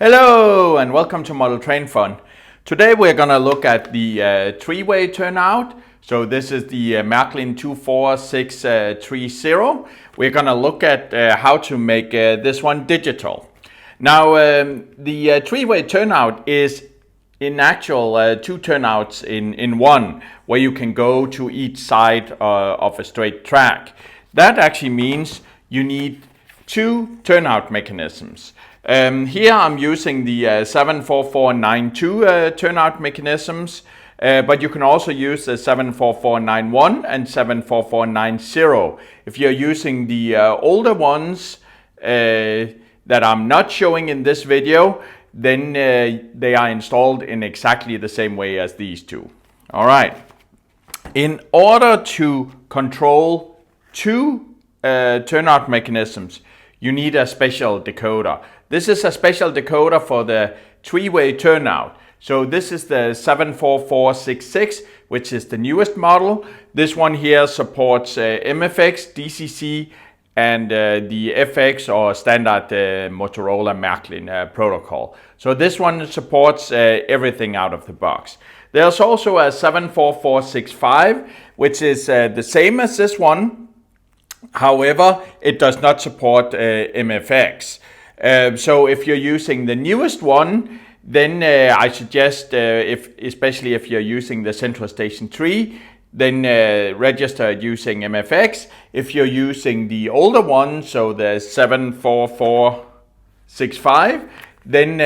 Hello and welcome to Model Train Fun. Today we're going to look at the three-way turnout. So this is the Märklin 24630. We're going to look at how to make this one digital. Now the three-way turnout is in actual two turnouts in one, where you can go to each side of a straight track. That actually means you need two turnout mechanisms. Here I'm using the 74492 turnout mechanisms, but you can also use the 74491 and 74490. If you're using the older ones that I'm not showing in this video, then they are installed in exactly the same way as these two. All right. In order to control two turnout mechanisms, you need a special decoder. This is a special decoder for the three-way turnout. So this is the 74466, which is the newest model. This one here supports MFX, DCC, and the FX or standard Motorola Märklin protocol. So this one supports everything out of the box. There's also a 74465, which is the same as this one. However, it does not support MFX. So if you're using the newest one, then I suggest, especially if you're using the Central Station 3, then register using MFX. If you're using the older one, so the 74465, then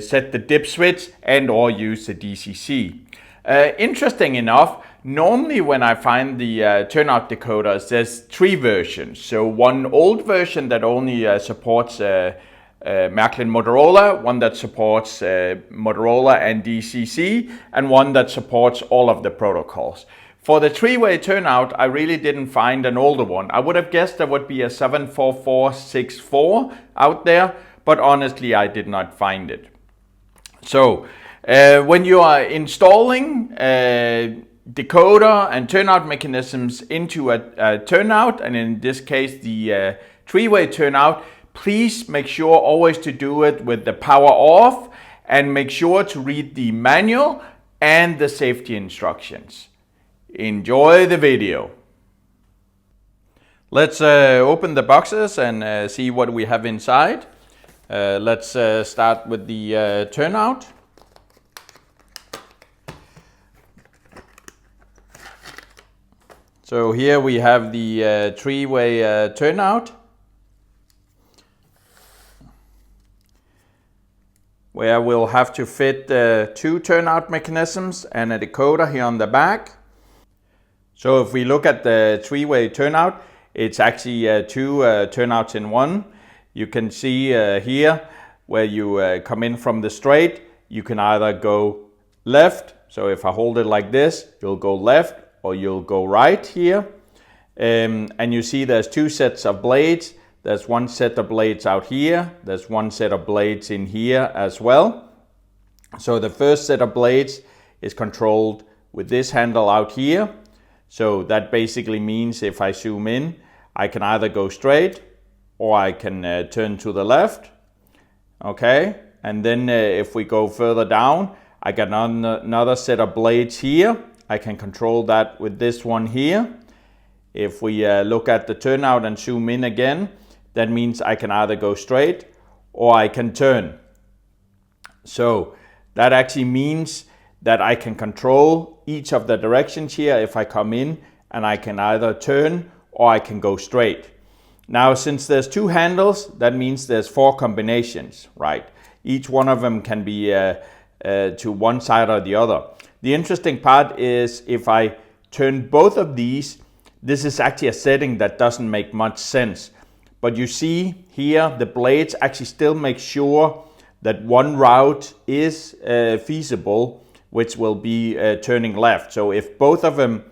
set the dip switch and or use the DCC. Interesting enough, normally when I find the turnout decoders, there's three versions. So one old version that only supports Märklin Motorola, one that supports Motorola and DCC, and one that supports all of the protocols. For the three-way turnout, I really didn't find an older one. I would have guessed there would be a 74464 out there, but honestly I did not find it. So when you are installing decoder and turnout mechanisms into a turnout, and in this case the three-way turnout, please make sure always to do it with the power off, and make sure to read the manual and the safety instructions. Enjoy the video. Let's open the boxes and see what we have inside. Let's start with the turnout. So here we have the three-way turnout, where we'll have to fit two turnout mechanisms and a decoder here on the back. So if we look at the three-way turnout, it's actually two turnouts in one. You can see here where you come in from the straight, you can either go left. So if I hold it like this, you'll go left, or you'll go right here. And you see there's two sets of blades. There's one set of blades out here. There's one set of blades in here as well. So the first set of blades is controlled with this handle out here. So that basically means if I zoom in, I can either go straight or I can turn to the left. Okay, and then if we go further down, I got another set of blades here. I can control that with this one here. If we look at the turnout and zoom in again, that means I can either go straight or I can turn. So that actually means that I can control each of the directions here if I come in, and I can either turn or I can go straight. Now, since there's two handles, that means there's four combinations, right? Each one of them can be to one side or the other. The interesting part is if I turn both of these, this is actually a setting that doesn't make much sense. But you see here, the blades actually still make sure that one route is feasible, which will be turning left. So if both of them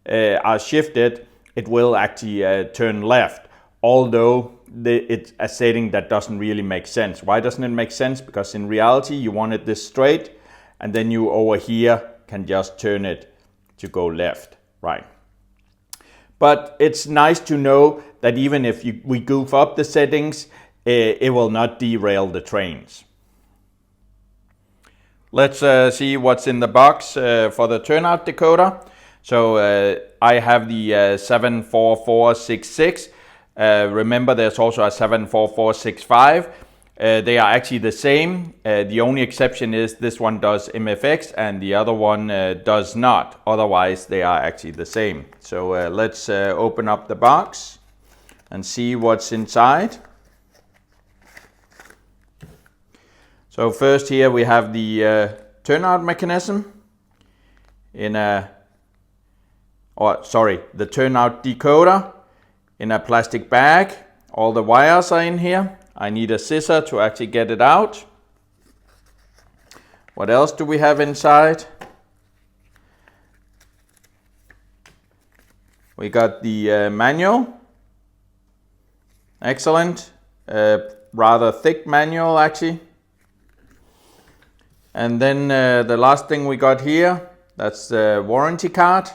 are shifted, it will actually turn left. Although it's a setting that doesn't really make sense. Why doesn't it make sense? Because in reality, you want it this straight, and then you over here can just turn it to go left, right? But it's nice to know that even if we goof up the settings, it will not derail the trains. Let's see what's in the box for the turnout decoder. So I have the 74466. Remember, there's also a 74465. They are actually the same. The only exception is this one does MFX and the other one does not. Otherwise, they are actually the same. So let's open up the box and see what's inside. So first here we have the turnout mechanism the turnout decoder in a plastic bag. All the wires are in here. I need a scissor to actually get it out. What else do we have inside? We got the manual. Excellent. Rather thick manual actually. And then the last thing we got here, that's the warranty card.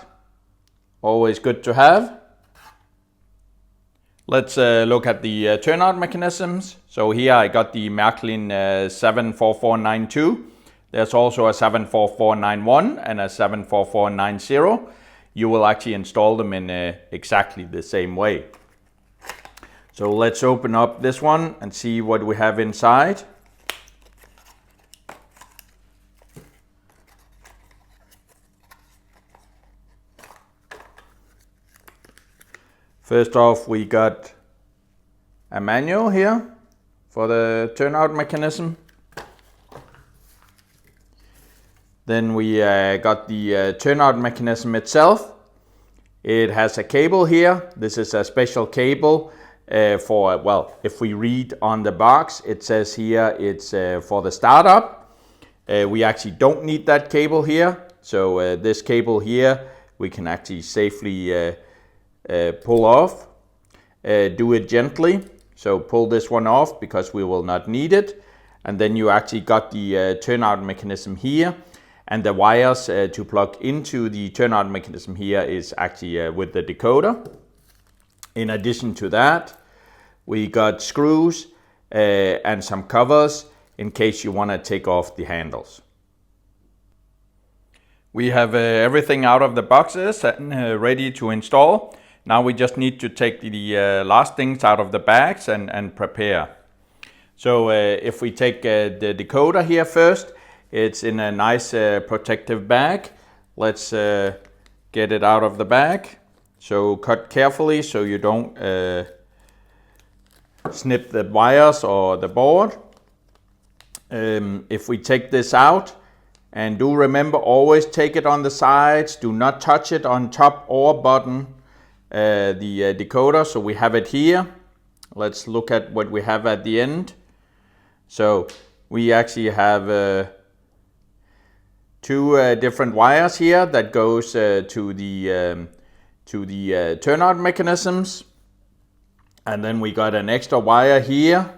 Always good to have. Let's look at the turnout mechanisms. So here I got the Märklin 74492. There's also a 74491 and a 74490. You will actually install them in exactly the same way. So let's open up this one and see what we have inside. First off, we got a manual here for the turnout mechanism. Then we got the turnout mechanism itself. It has a cable here. This is a special cable for, well, if we read on the box, it says here it's for the startup. We actually don't need that cable here. So this cable here, we can actually safely pull off. Do it gently. So pull this one off because we will not need it. And then you actually got the turnout mechanism here. And the wires to plug into the turnout mechanism here is actually with the decoder. In addition to that, we got screws and some covers in case you want to take off the handles. We have everything out of the boxes and ready to install. Now we just need to take the last things out of the bags and prepare. So if we take the decoder here first, it's in a nice protective bag. Let's get it out of the bag. So cut carefully so you don't snip the wires or the board. If we take this out, and do remember always take it on the sides, do not touch it on top or bottom the decoder. So we have it here. Let's look at what we have at the end. So we actually have two different wires here that goes to the turnout mechanisms, and then we got an extra wire here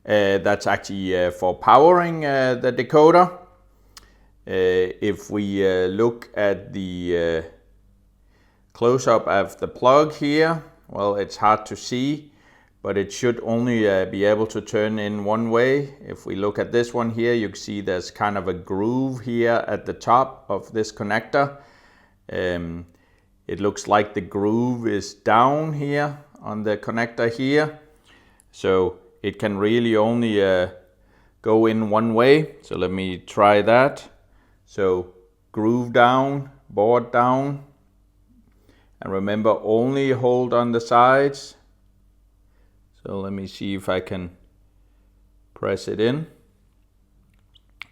that's actually for powering the decoder. If we look at the close-up of the plug here, well, it's hard to see, but it should only be able to turn in one way. If we look at this one here, you can see there's kind of a groove here at the top of this connector. It looks like the groove is down here on the connector here. So it can really only go in one way. So let me try that. So groove down, board down. And remember, only hold on the sides. So let me see if I can press it in.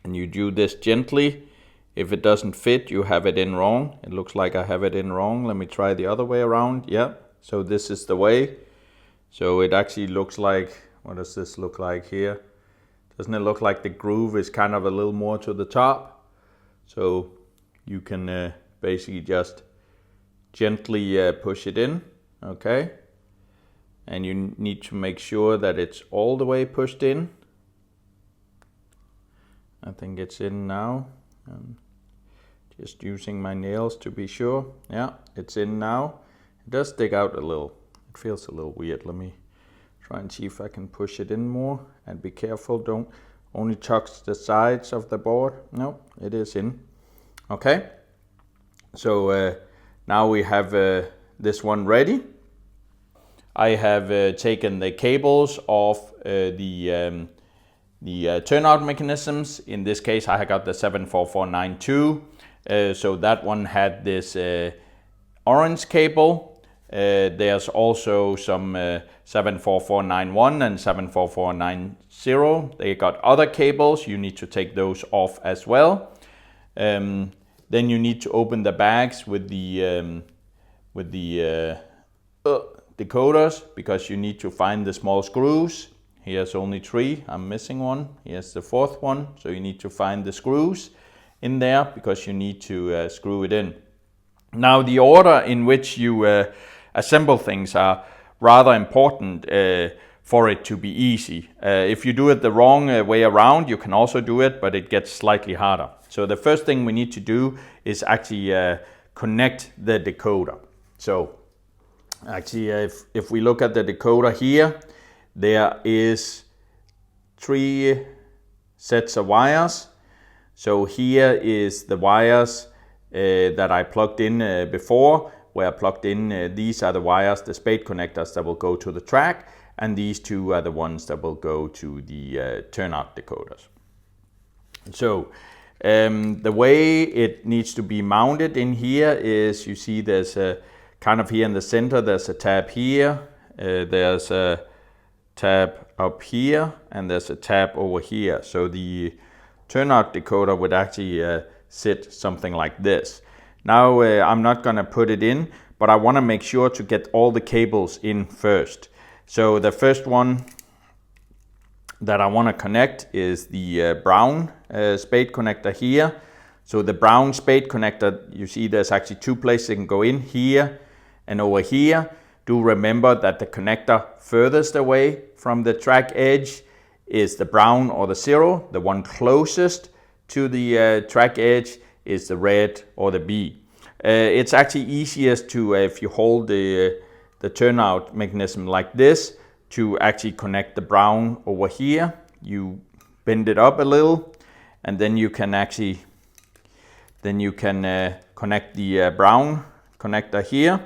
And you do this gently. If it doesn't fit, you have it in wrong. It looks like I have it in wrong. Let me try the other way around. Yeah, so this is the way. So it actually looks like, what does this look like here? Doesn't it look like the groove is kind of a little more to the top? So you can basically just gently push it in, okay? And you need to make sure that it's all the way pushed in. I think it's in now. Just using my nails to be sure. Yeah, it's in now. It does stick out a little. It feels a little weird. Let me try and see if I can push it in more. And be careful, don't only touched the sides of the board. No, it is in. Okay, so now we have this one ready. I have taken the cables off the turnout mechanisms. In this case, I got the 74492. So that one had this orange cable. There's also some 74491 and 74490. They got other cables. You need to take those off as well. Then you need to open the bags with the decoders, because you need to find the small screws. Here's only 3. I'm missing one. Here's the 4th one. So you need to find the screws in there because you need to screw it in. Now, the order in which you assemble things are rather important for it to be easy. If you do it the wrong way around, you can also do it, but it gets slightly harder. So the first thing we need to do is actually connect the decoder. So actually, if we look at the decoder here, there is 3 sets of wires. So here is the wires that I plugged in before, where I plugged in, these are the wires, the spade connectors that will go to the track, and these 2 are the ones that will go to the turnout decoders. So the way it needs to be mounted in here is, you see there's a kind of here in the center, there's a tab here, there's a tab up here, and there's a tab over here. So the turnout decoder would actually sit something like this. Now I'm not going to put it in, but I want to make sure to get all the cables in first. So the first one that I want to connect is the brown spade connector here. So the brown spade connector, you see there's actually 2 places it can go in, here and over here. Do remember that the connector furthest away from the track edge is the brown or the 0. The one closest to the track edge is the red or the B. It's actually easiest to, if you hold the turnout mechanism like this, to actually connect the brown over here. You bend it up a little, and then you can actually, connect the brown connector here.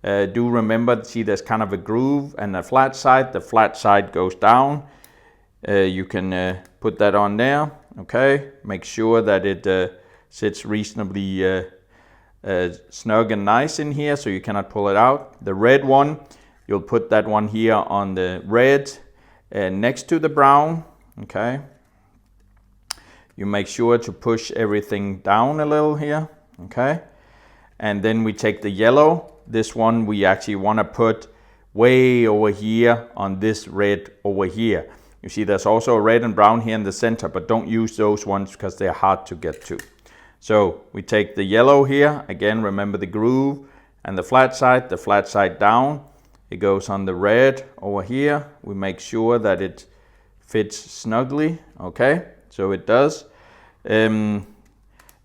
Do remember, see there's kind of a groove and a flat side. The flat side goes down. You can put that on there. Okay, make sure that it sits reasonably snug and nice in here, so you cannot pull it out. The red one, you'll put that one here on the red next to the brown. Okay, you make sure to push everything down a little here. Okay, and then we take the yellow. This one we actually want to put way over here on this red over here. You see there's also a red and brown here in the center, but don't use those ones because they're hard to get to. So we take the yellow here, again remember the groove and the flat side down. It goes on the red over here. We make sure that it fits snugly, okay, so it does.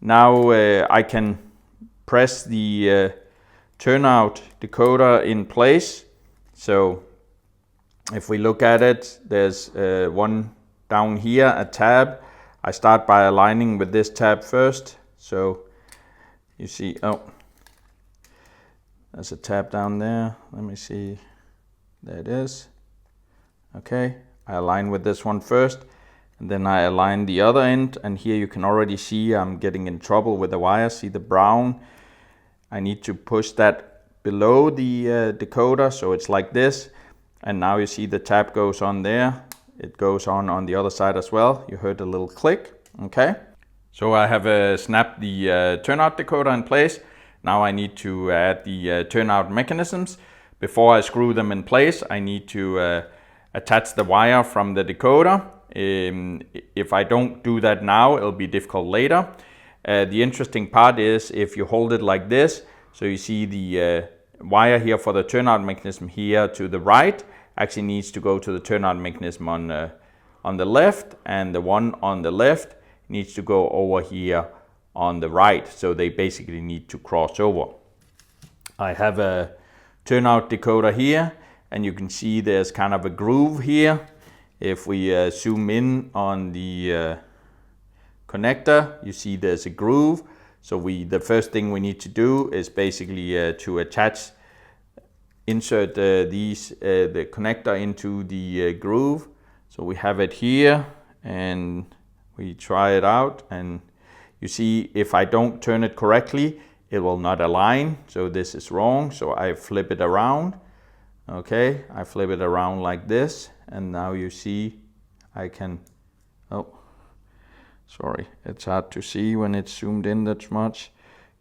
Now I can press the turnout decoder in place. So if we look at it, there's one down here, a tab. I start by aligning with this tab first. So you see, oh, there's a tab down there. Let me see. There it is. Okay, I align with this one first, and then I align the other end. And here you can already see I'm getting in trouble with the wire. See the brown? I need to push that below the decoder, so it's like this. And now you see the tab goes on there. It goes on the other side as well. You heard a little click. Okay. So I have snapped the turnout decoder in place. Now I need to add the turnout mechanisms. Before I screw them in place, I need to attach the wire from the decoder. If I don't do that now, it'll be difficult later. The interesting part is if you hold it like this, so you see the wire here for the turnout mechanism here to the right actually needs to go to the turnout mechanism on the left, and the one on the left needs to go over here on the right. So they basically need to cross over. I have a turnout decoder here, and you can see there's kind of a groove here If we zoom in on the connector, you see there's a groove. So the first thing we need to do is basically to insert the connector into the groove. So we have it here and we try it out, and you see if I don't turn it correctly, it will not align. So this is wrong. So I flip it around. Okay, I flip it around like this, and now you see I can, oh, sorry, it's hard to see when it's zoomed in that much.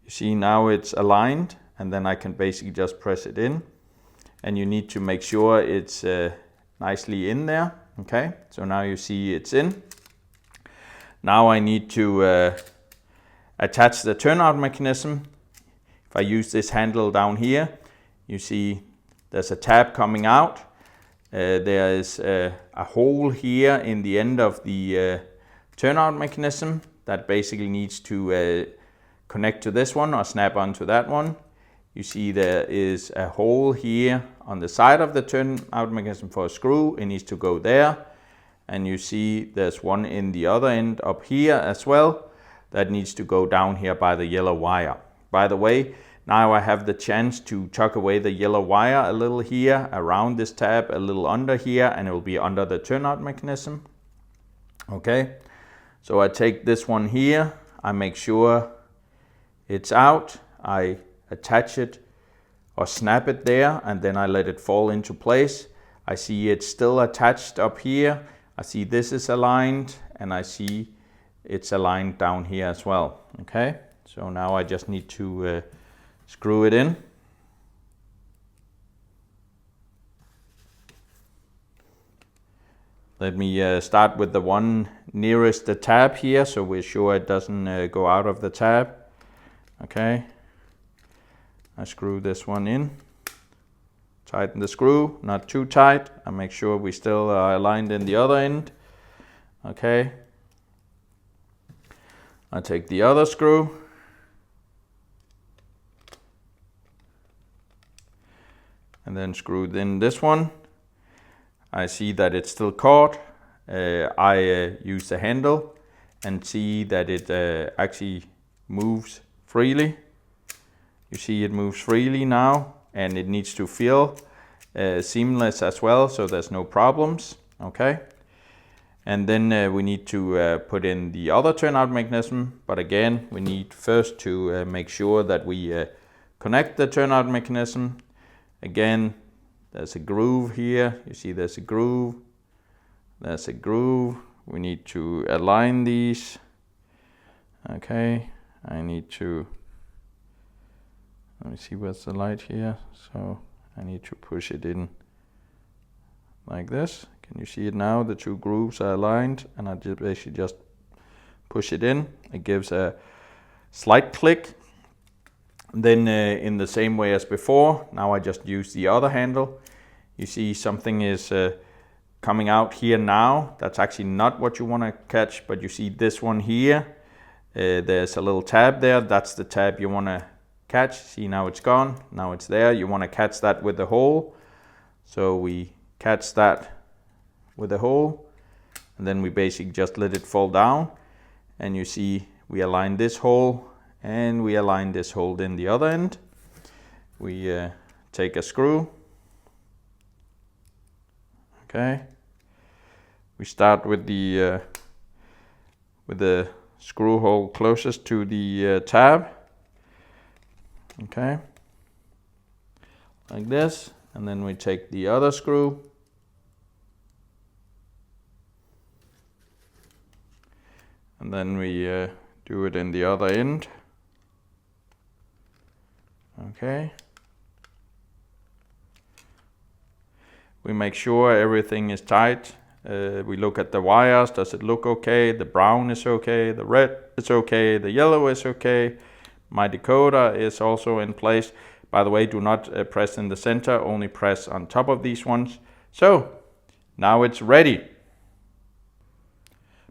You see now it's aligned, and then I can basically just press it in, and you need to make sure it's nicely in there. Okay, so now you see it's in. Now I need to attach the turnout mechanism. If I use this handle down here, you see there's a tab coming out. There is a hole here in the end of the turnout mechanism that basically needs to connect to this one or snap onto that one. You see there is a hole here on the side of the turnout mechanism for a screw. It needs to go there. And you see there's one in the other end up here as well that needs to go down here by the yellow wire. By the way, now I have the chance to tuck away the yellow wire a little here around this tab, a little under here, and it will be under the turnout mechanism. Okay, so I take this one here, I make sure it's out, I attach it or snap it there, and then I let it fall into place. I see it's still attached up here. I see this is aligned, and I see it's aligned down here as well. Okay, so now I just need to screw it in. Let me start with the one nearest the tab here, so we're sure it doesn't go out of the tab. Okay, I screw this one in. Tighten the screw, not too tight. I make sure we still are aligned in the other end. Okay, I take the other screw. And then screw in this one. I see that it's still caught. I use the handle and see that it actually moves freely. You see it moves freely now, and it needs to feel seamless as well, so there's no problems. Okay, and then we need to put in the other turnout mechanism, but again we need first to make sure that we connect the turnout mechanism. Again, there's a groove here. You see there's a groove. There's a groove. We need to align these. Okay, I need to, let me see where's the light here. So I need to push it in like this. Can you see it now? The two grooves are aligned, and I basically just push it in. It gives a slight click. Then in the same way as before, now I just use the other handle. You see something is coming out here now. That's actually not what you want to catch, but you see this one here. There's a little tab there. That's the tab you want to catch. See, now it's gone. Now it's there. You want to catch that with the hole. So we catch that with the hole, and then we basically just let it fall down. And you see we align this hole, and we align this hole in the other end. We take a screw. Okay. We start with the screw hole closest to the tab. Okay. Like this, and then we take the other screw. And then we do it in the other end. Okay. We make sure everything is tight. We look at the wires. Does it look okay? The brown is okay. The red is okay. The yellow is okay. My decoder is also in place. By the way, do not press in the center. Only press on top of these ones. So now it's ready.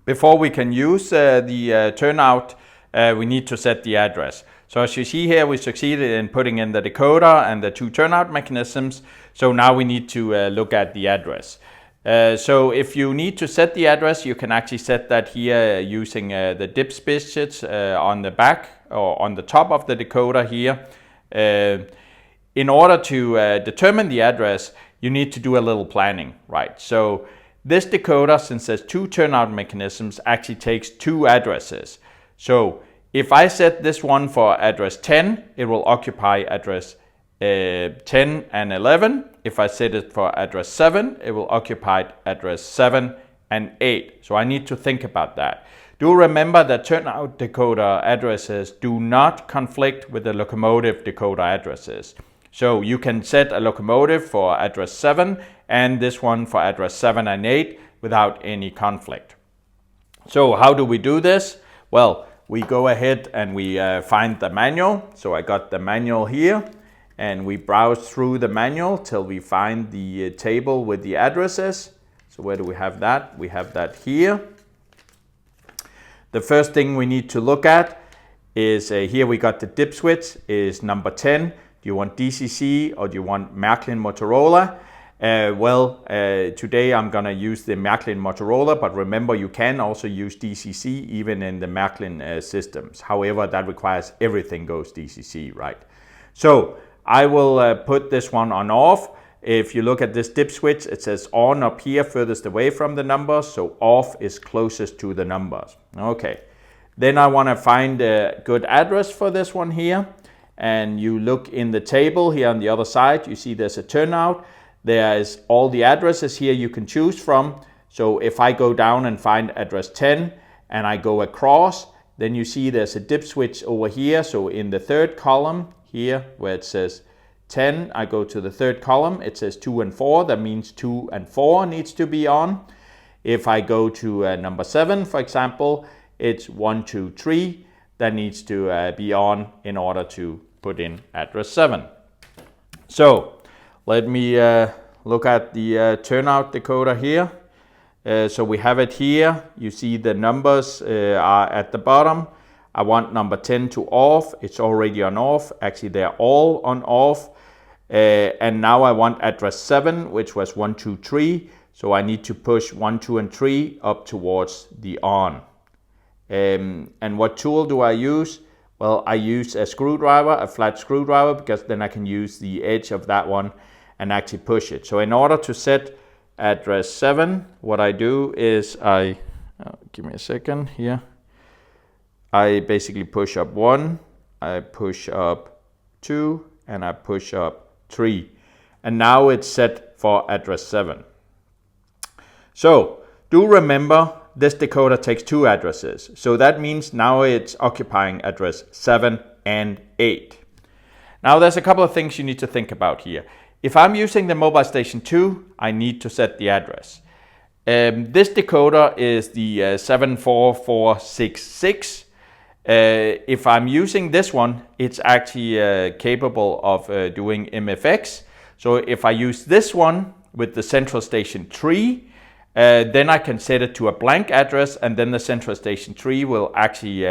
Before we can use the turnout, we need to set the address. So as you see here, we succeeded in putting in the decoder and the two turnout mechanisms. So now we need to look at the address. So if you need to set the address, you can actually set that here using the DIPS bits on the back or on the top of the decoder here. In order to determine the address, you need to do a little planning, right? So this decoder, since there's two turnout mechanisms, actually takes two addresses. So if I set this one for address 10, it will occupy address 10 and 11. If I set it for address 7, it will occupy address 7 and 8. So I need to think about that. Do remember that turnout decoder addresses do not conflict with the locomotive decoder addresses. So you can set a locomotive for address 7 and this one for address 7 and 8 without any conflict. So how do we do this? Well, we go ahead and we find the manual. So I got the manual here. And we browse through the manual till we find the table with the addresses. So where do we have that? We have that here. The first thing we need to look at is here we got the dip switch is number 10. Do you want DCC or do you want Märklin Motorola? Today I'm gonna use the Märklin Motorola, but remember you can also use DCC even in the Märklin systems. However, that requires everything goes DCC, right? So I will put this one on off. If you look at this dip switch, it says on up here furthest away from the numbers, so off is closest to the numbers. Okay, then I want to find a good address for this one here, and you look in the table here on the other side, you see there's a turnout. There is all the addresses here you can choose from. So if I go down and find address 10 and I go across, then you see there's a dip switch over here. So in the third column, here where it says 10, I go to the third column, it says 2 and 4, that means 2 and 4 needs to be on. If I go to number 7, for example, it's 1, 2, 3, that needs to be on in order to put in address 7. So let me look at the turnout decoder here. So we have it here, you see the numbers are at the bottom. I want number 10 to off, it's already on off, actually they're all on off. And now I want address 7, which was 1, 2, 3, so I need to push 1, 2 and 3 up towards the on. And what tool do I use? Well, I use a screwdriver, a flat screwdriver, because then I can use the edge of that one and actually push it. So in order to set address 7, what I do is give me a second here. I basically push up 1, I push up 2, and I push up 3. And now it's set for address 7. So do remember this decoder takes two addresses. So that means now it's occupying address 7 and 8. Now there's a couple of things you need to think about here. If I'm using the Mobile Station 2, I need to set the address. This decoder is the 74466. If I'm using this one, it's actually capable of doing MFX. So if I use this one with the Central Station 3, then I can set it to a blank address, and then the Central Station 3 will actually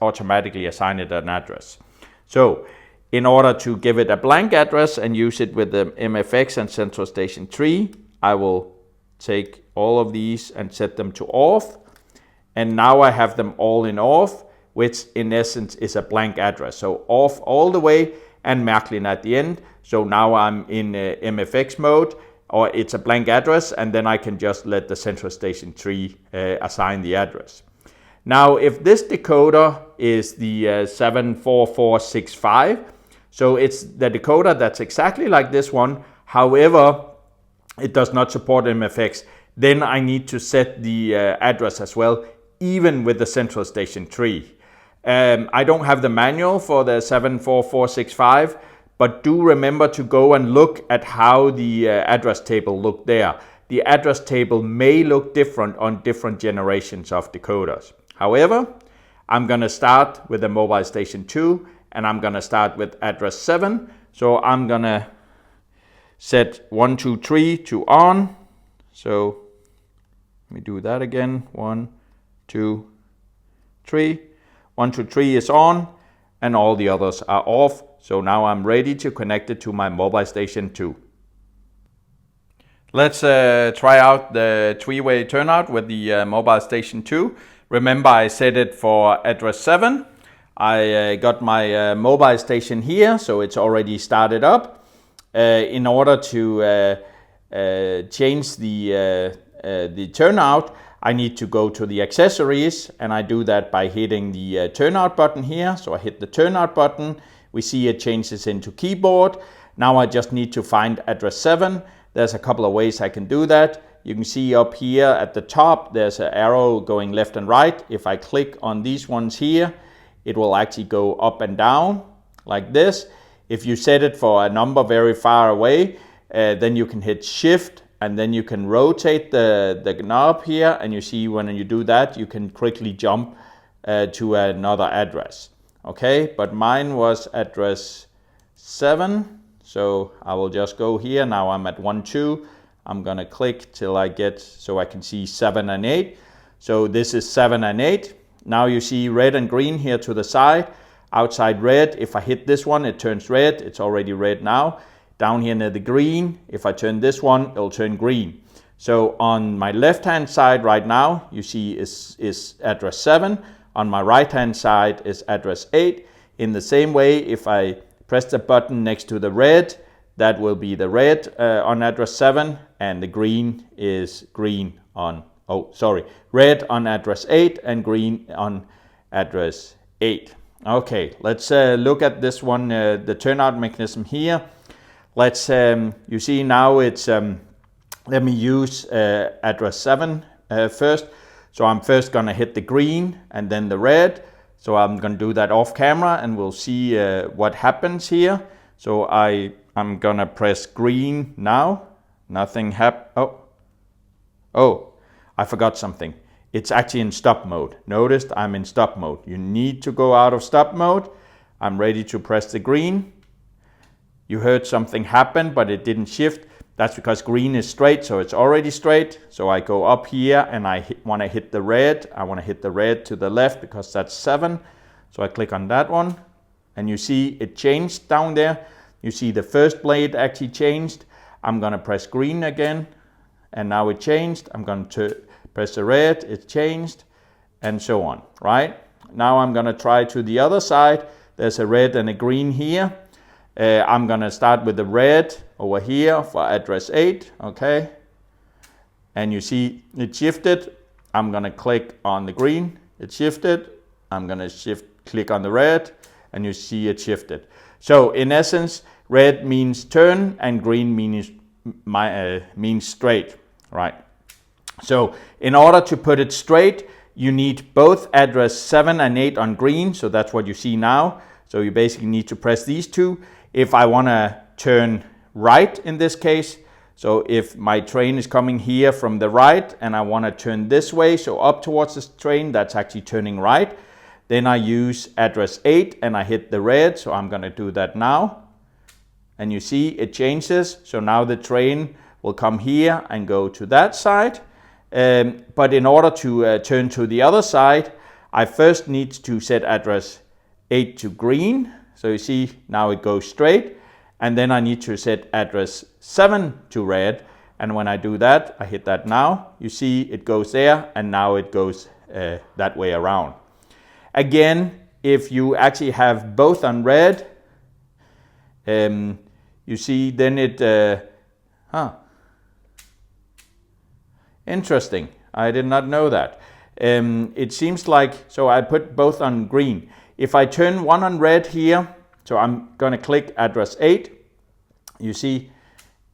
automatically assign it an address. So in order to give it a blank address and use it with the MFX and Central Station 3, I will take all of these and set them to off. And now I have them all in off, which in essence is a blank address. So off all the way and Märklin at the end. So now I'm in MFX mode, or it's a blank address, and then I can just let the Central Station 3 assign the address. Now if this decoder is the 74465, so it's the decoder that's exactly like this one, however it does not support MFX, then I need to set the address as well, even with the Central Station 3. I don't have the manual for the 74465, but do remember to go and look at how the address table looked there. The address table may look different on different generations of decoders. However, I'm going to start with the Mobile Station 2, and I'm going to start with address 7. So I'm going to set 1, 2, 3 to on. So let me do that again. 1, 2, 3. 1, 2, 3 is on, and all the others are off. So now I'm ready to connect it to my Mobile Station 2. Let's try out the three-way turnout with the mobile station 2. Remember, I set it for address 7. I got my mobile station here, so it's already started up. In order to change the turnout, I need to go to the accessories, and I do that by hitting the turnout button here. So I hit the turnout button. We see it changes into keyboard. Now I just need to find address 7. There's a couple of ways I can do that. You can see up here at the top, there's an arrow going left and right. If I click on these ones here, it will actually go up and down like this. If you set it for a number very far away, then you can hit Shift and then you can rotate the knob here. And you see when you do that, you can quickly jump to another address. Okay, but mine was address 7. So I will just go here. Now I'm at 1, 2. I'm gonna click till I get, so I can see 7 and 8. So this is 7 and 8. Now you see red and green here to the side. Outside red, if I hit this one, it turns red. It's already red now. Down here near the green, if I turn this one, it'll turn green. So on my left-hand side right now, you see is address 7. On my right-hand side is address 8. In the same way, if I press the button next to the red, that will be the red on address 7, and the green is green on, red on address 8 and green on address 8. Okay, let's look at this one, the turnout mechanism here. Let's, you see now it's, let me use address 7 first. So I'm first gonna hit the green and then the red. So I'm going to do that off camera and we'll see what happens here. So I'm going to press green now. Nothing happened. Oh, I forgot something. It's actually in stop mode. Notice I'm in stop mode. You need to go out of stop mode. I'm ready to press the green. You heard something happen, but it didn't shift. That's because green is straight, so it's already straight. So I go up here and I want to hit the red. I want to hit the red to the left because that's 7. So I click on that one and you see it changed down there. You see the first blade actually changed. I'm going to press green again and now it changed. I'm going to press the red, it changed, and so on, right? Now I'm going to try to the other side. There's a red and a green here. I'm going to start with the red over here for address 8, okay? And you see it shifted. I'm going to click on the green, it shifted. I'm going to click on the red, and you see it shifted. So in essence, red means turn and green means straight, right? So in order to put it straight, you need both address 7 and 8 on green, so that's what you see now. So you basically need to press these two. If I want to turn right in this case, so if my train is coming here from the right and I want to turn this way, so up towards the train, that's actually turning right, then I use address 8 and I hit the red, so I'm going to do that now. And you see it changes, so now the train will come here and go to that side. But in order to turn to the other side, I first need to set address 8 to green. So you see now it goes straight, and then I need to set address 7 to red. And when I do that, I hit that now, you see it goes there, and now it goes that way around. Again, if you actually have both on red, you see then it, interesting, I did not know that. It seems like, so I put both on green. If I turn one on red here, so I'm going to click address 8, you see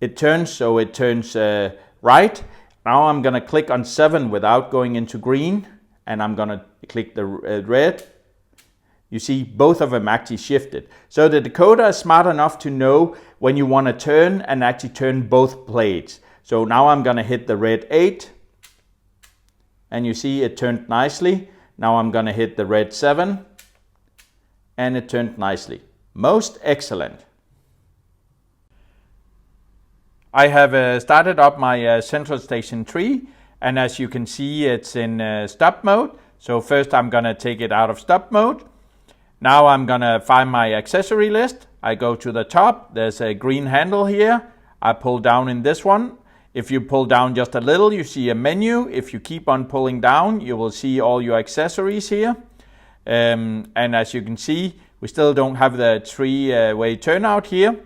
it turns, so it turns right. Now I'm going to click on 7 without going into green, and I'm going to click the red. You see both of them actually shifted. So the decoder is smart enough to know when you want to turn and actually turn both blades. So now I'm going to hit the red 8, and you see it turned nicely. Now I'm going to hit the red 7, and it turned nicely. Most excellent. I have started up my central station 3, and as you can see, it's in stop mode. So first I'm going to take it out of stop mode. Now I'm going to find my accessory list. I go to the top. There's a green handle here. I pull down in this one. If you pull down just a little, you see a menu. If you keep on pulling down, you will see all your accessories here. And as you can see, we still don't have the three-way turnout here.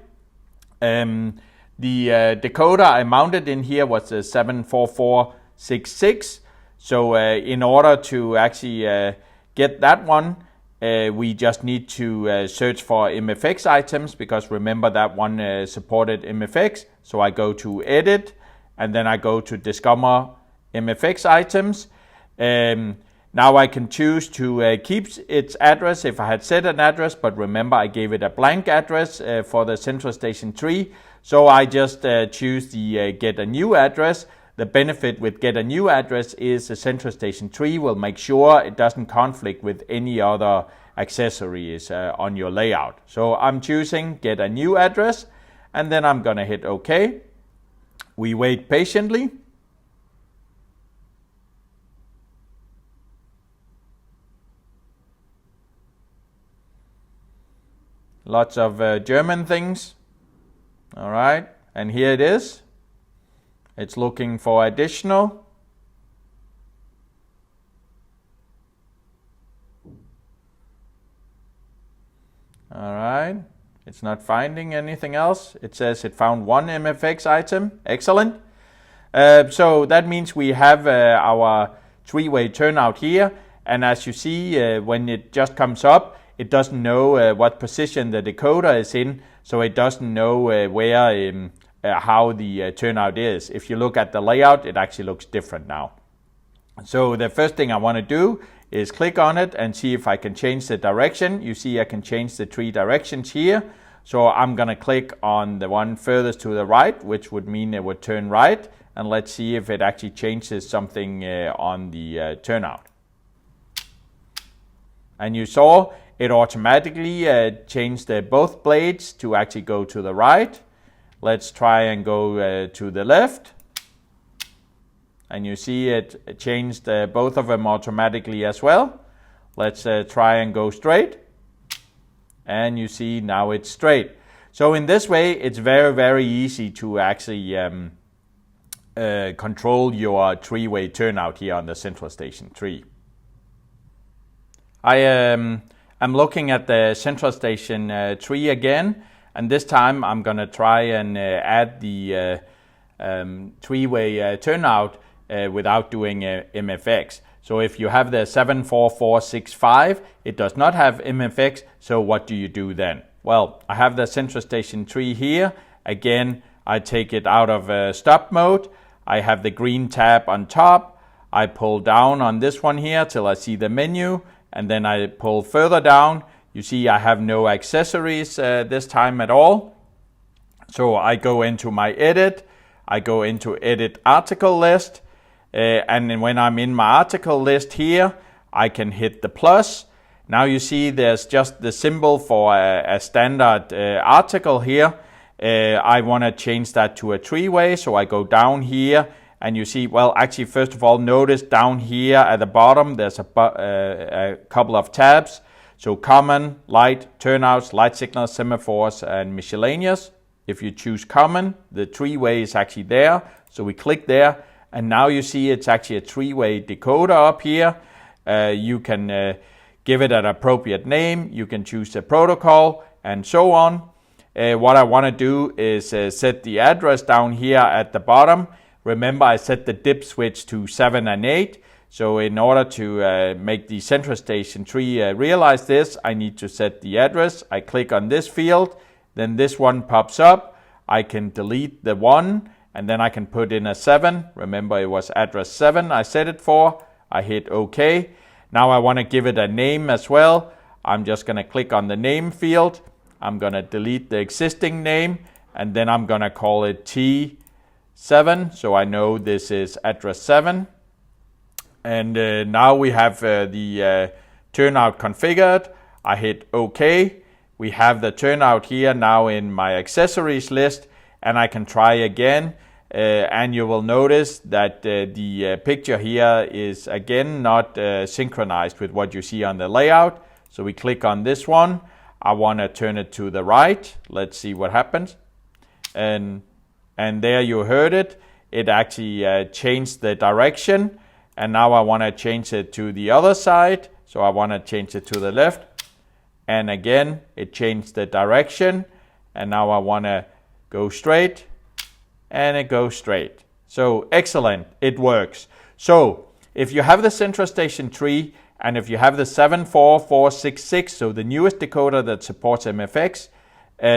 The decoder I mounted in here was the 74466. So in order to actually get that one, we just need to search for MFX items, because remember that one supported MFX. So I go to Edit, and then I go to Discover MFX items. Now I can choose to keep its address if I had set an address, but remember I gave it a blank address for the Central Station 3. So I just choose the get a new address. The benefit with get a new address is the Central Station 3 will make sure it doesn't conflict with any other accessories on your layout. So I'm choosing get a new address, and then I'm gonna hit OK. We wait patiently. Lots of German things. All right, and here it is. It's looking for additional. All right, it's not finding anything else. It says it found one MFX item. Excellent. So that means we have our three-way turnout here. And as you see, when it just comes up, it doesn't know what position the decoder is in. So it doesn't know where how the turnout is. If you look at the layout, it actually looks different now. So the first thing I want to do is click on it and see if I can change the direction. You see I can change the three directions here. So I'm going to click on the one furthest to the right, which would mean it would turn right. And let's see if it actually changes something on the turnout. And you saw it automatically changed both blades to actually go to the right. Let's try and go to the left. And you see it changed both of them automatically as well. Let's try and go straight. And you see now it's straight. So in this way, it's very, very easy to actually control your three-way turnout here on the Central Station 3. I'm looking at the Central Station 3 again. And this time I'm going to try and add the three-way turnout without doing MFX. So if you have the 74465, it does not have MFX, so what do you do then? Well, I have the Central Station 3 here. Again, I take it out of stop mode. I have the green tab on top. I pull down on this one here till I see the menu, and then I pull further down. You see I have no accessories this time at all. So I go into my edit. I go into edit article list. And then when I'm in my article list here, I can hit the plus. Now you see there's just the symbol for a standard article here. I want to change that to a three-way. So I go down here and you see, well, actually, first of all, notice down here at the bottom, there's a couple of tabs. So common, light, turnouts, light signals, semaphores, and miscellaneous. If you choose common, the three-way is actually there. So we click there, and now you see it's actually a three-way decoder up here. You can give it an appropriate name. You can choose the protocol, and so on. What I want to do is set the address down here at the bottom. Remember, I set the dip switch to 7 and 8. So in order to make the Central Station 3 realize this, I need to set the address. I click on this field, then this one pops up. I can delete the 1, and then I can put in a 7. Remember, it was address 7 I set it for. I hit OK. Now I want to give it a name as well. I'm just going to click on the name field. I'm going to delete the existing name, and then I'm going to call it T7, so I know this is address 7. And now we have the turnout configured. I hit OK. We have the turnout here now in my accessories list, and I can try again. And you will notice that the picture here is again not synchronized with what you see on the layout. So we click on this one. I want to turn it to the right. Let's see what happens. And there you heard it. it actually changed the direction, and now I want to change it to the other side, so I want to change it to the left, and again it changed the direction, and now I want to go straight, and it goes straight. So excellent, it works. So if you have the Central Station 3 and if you have the 74466, so the newest decoder that supports MFX,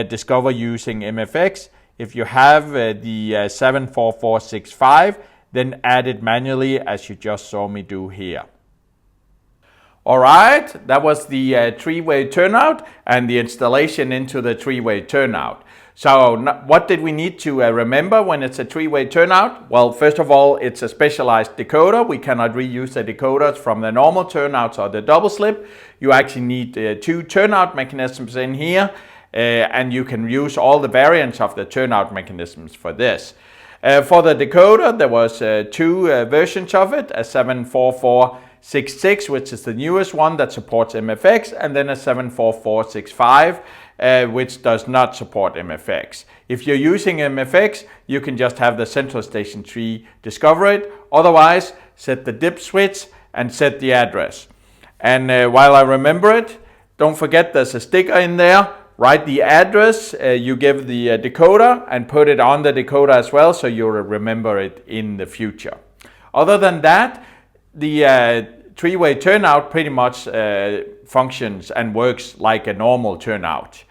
discover using MFX. If you have the 74465, then add it manually as you just saw me do here. Alright, that was the three-way turnout and the installation into the three-way turnout. So what did we need to remember when it's a three-way turnout? Well, first of all, it's a specialized decoder. We cannot reuse the decoders from the normal turnouts or the double slip. You actually need two turnout mechanisms in here, and you can use all the variants of the turnout mechanisms for this. For the decoder, there was two versions of it, a 74466, which is the newest one that supports MFX, and then a 74465, which does not support MFX. If you're using MFX, you can just have the Central Station 3 discover it. Otherwise, set the dip switch and set the address. And while I remember it, don't forget there's a sticker in there. Write the address you give the decoder and put it on the decoder as well, so you'll remember it in the future. Other than that, the three-way turnout pretty much functions and works like a normal turnout.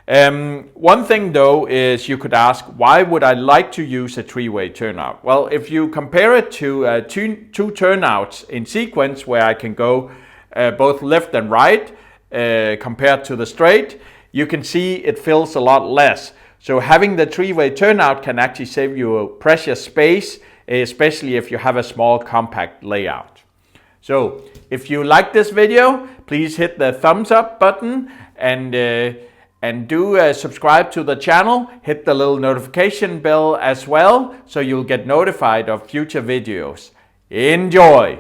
One thing though is you could ask, why would I like to use a three-way turnout? Well, if you compare it to two turnouts in sequence where I can go both left and right compared to the straight, you can see it fills a lot less. So having the three-way turnout can actually save you precious space, especially if you have a small compact layout. So if you like this video, please hit the thumbs up button and do subscribe to the channel. Hit the little notification bell as well, so you'll get notified of future videos. Enjoy!